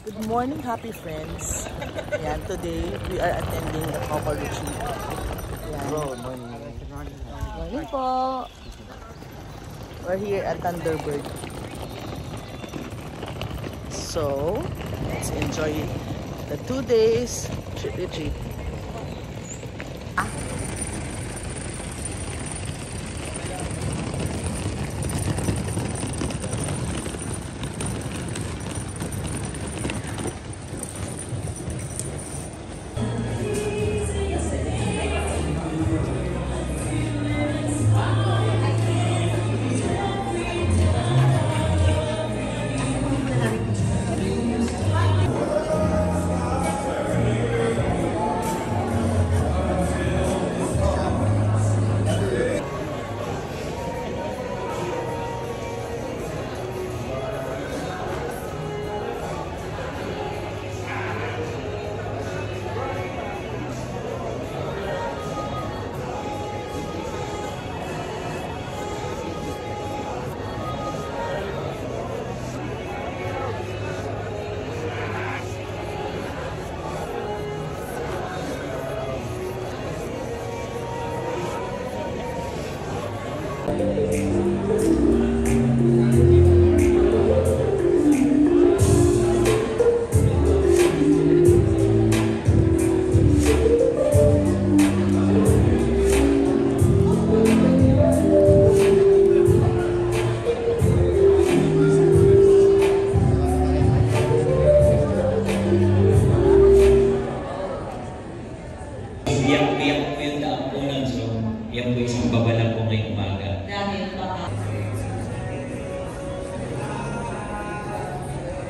Good morning, happy friends. Yan, today we are attending the Cocoruchi. Good morning. Morning po. We're here at Thunderbird. So, let's enjoy the 2 days trip retreat. Biyak-biyak po yung daapunan, so yan po isang babala po ngayong umaga.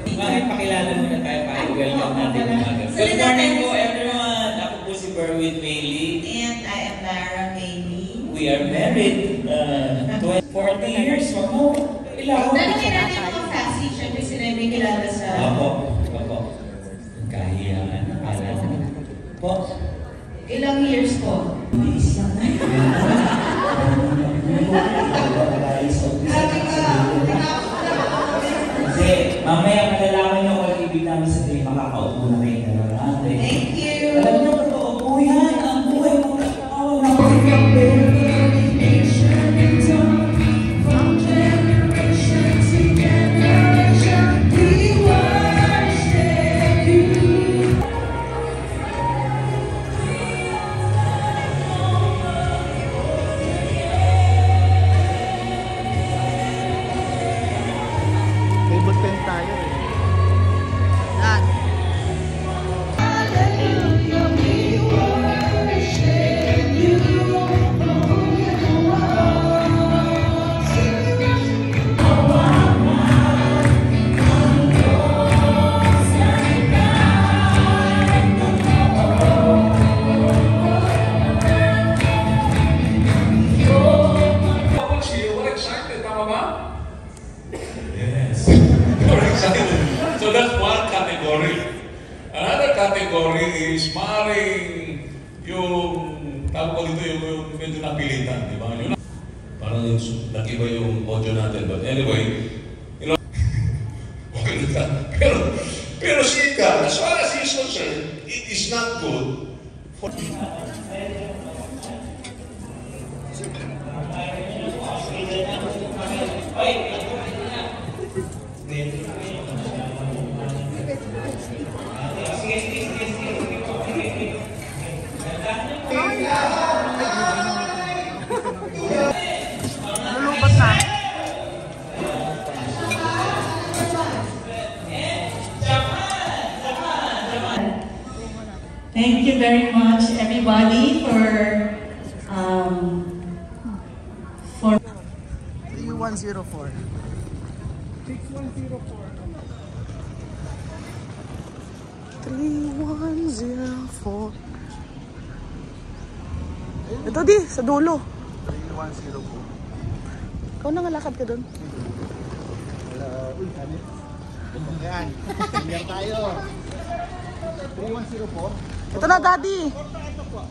Bakit pakilala muna tayo para welcome natin umaga. Good morning po everyone! Ako po si Berwin Mayley. And I am Lara Mayley. We are married 40 years or more. Ilang? Nakikilala yung mga fancy, syempre sila yung may kilala sa... Opo. Kahiyaan na pala. Po? Ilang years po? Kasi mamaya malalaman nyo kung ibig namin sa tayo makakaupo na kayo dalawa. Thank you! Alam nyo, totoo po yan. Ang buhay mo na nakakawin. So that's one category. Another category is maaaring yung tawag ko dito yung medyo napilitan, di ba? Yun, parang yung nag-iba yung audio natin. But anyway, you know, okay na. Pero sika, as far as he's concerned, it is not good for... Lulubat na. Thank you very much, everybody, for 3104. 3104. Ito di, sa dulo. 3104. Ikaw nangalakad ka doon. Uy, kami. Yan. Tingnan tayo. 3104. Ito na, Daddy.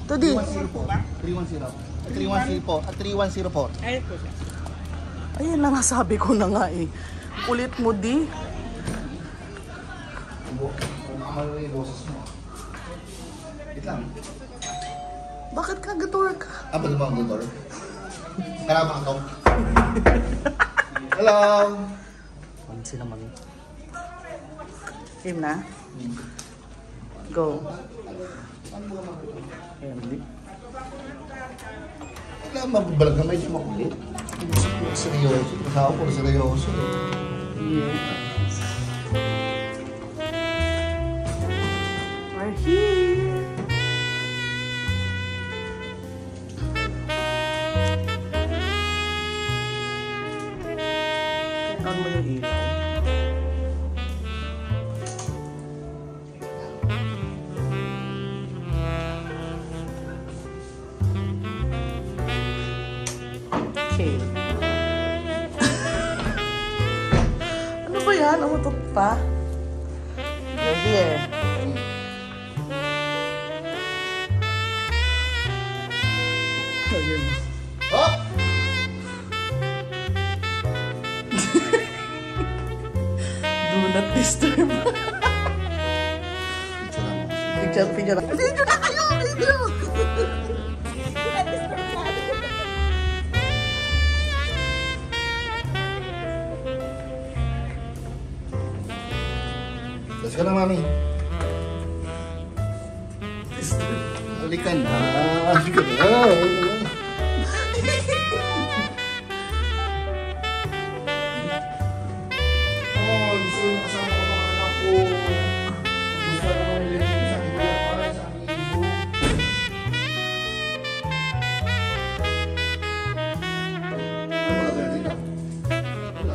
Ito di. 3104. Ayun na nga, sabi ko na nga eh. Kulit mo di. Nakamalo yung boses mo. Wait lang. Bakit ka gator ka? Ah, ba naman ang door? Karama ka to. Hello! Pansin naman. Game na? Go. Ayan, di. Wala mababalag na medyo makulit. Seryoso. Kasama ko seryoso. Yes. We're here. Turn mo yung ilaw. Okay. Ano ba yan? Umutot pa? Ready eh. Ayun. Oh! Do not disturb. Picture, picture. Video na kayo! Video! Let's go na, mami. Halika na. Halika na. Oh, gusto yung kasama ko mga anak ko. Gusto na mga nilagay sa aking kuya para sa aking ibo. Ano wala tayo dito? Wala.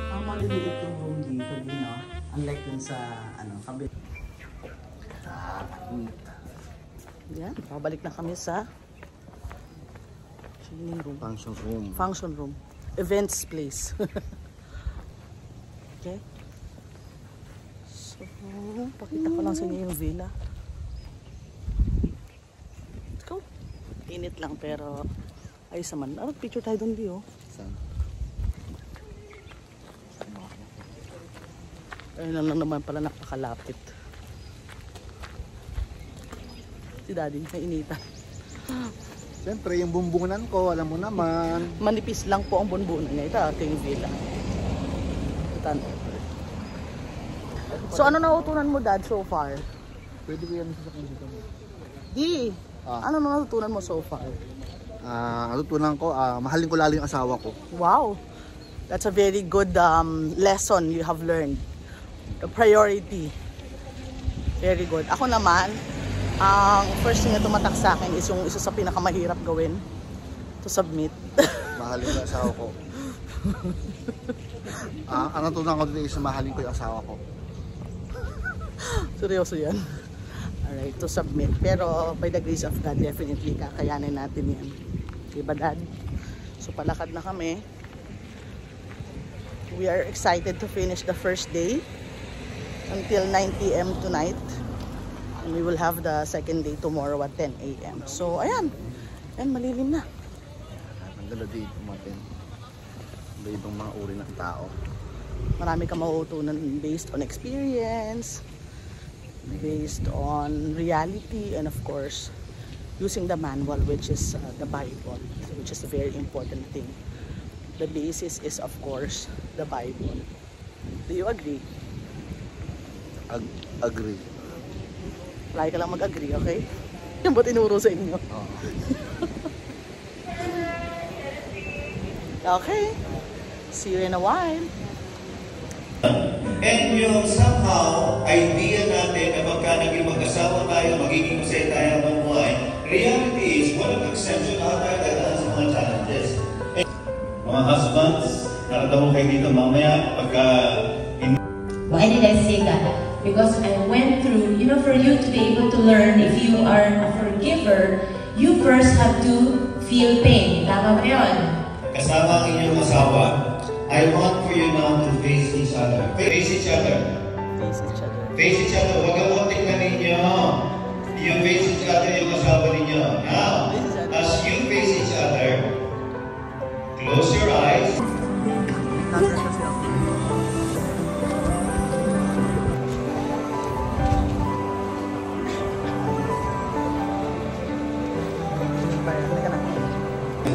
Ang maliliit yung room dito din, no? Unlike dun sa, kabit. Yan, pabalik na kami sa chilling room. Function room. Function room. Events place. Okay? So, pakita ko lang sa inyo yung villa. Let's go. Init lang pero ayos naman. Picture tayo dun, Dio. Saan? Ayun lang naman pala nakakalapit. Si Daddy, nainitan. Siyempre, yung bumbungan ko, alam mo naman. Manipis lang po ang bunbunan niya. Ito ating villa. Ito. So ano natutunan mo, Dad, so far? Pwede ko yan sa dito mo. Di. Ah. Ano natutunan mo so far? Natutunan ko, mahalin ko lalo yung asawa ko. Wow. That's a very good lesson you have learned. The priority. Very good. Ako naman, ang first thing na tumatak sa akin is yung isa sa pinakamahirap gawin. To submit. Mahalin ko yung asawa ko. Ang natutunan ko dito is mahalin ko yung asawa ko. Seryoso yan. Alright, to submit. Pero by the grace of God, definitely kakayanin natin yan. Diba, Dad? So palakad na kami. We are excited to finish the first day until 9 p.m. tonight. And we will have the second day tomorrow at 10 a.m. So, ayan. Ayan, malilim na. Ang gala dito natin. Iba ibang mga uri ng tao. Marami kang mauutunan based on experience, based on reality, and of course, using the manual, which is the Bible, which is a very important thing. The basis is, of course, the Bible. Do you agree? Agree. Lagi ka lang mag-agree, okay? Yan ba tinuro sa inyo? Oh. Okay. See you in a while. And yung somehow, idea natin na pagka naging mag-asawa tayo, magiging masaya tayo ng buhay, reality is, walang exception lahat tayo dadaan sa mga challenges. Mga husbands, narada mo kayo dito mamaya pagka... Why did I say that? Because I went through, for you to be able to learn, if you are a forgiver, you first have to feel pain. Tama ba yun? Kasama ang inyong asawa, I want for you now to face each other. Face each other. Face each other. Face each other. Huwag ang tingnan ninyo. You face each other yung asawa ninyo. Now, as you face each other, close your eyes.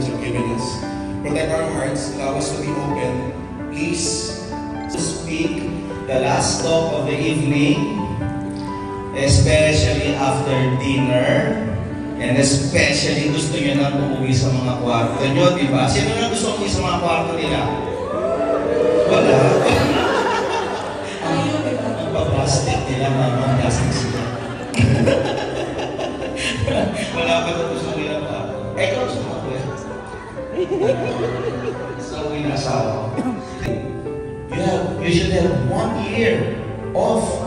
You've given us. Protect our hearts, allow us to be open. Please Speak the last talk of the evening, especially after dinner, and especially gusto nyo nang umuwi sa mga kwarto nyo, di ba? Sino na gusto umuwi sa mga kwarto nila? Wala. Ang pag-plastic nila, mga plastic sila. Wala ba ito gusto nila pa? Eh, ikaw gusto mo ba? Sa uwi na asawa. You should have 1 year off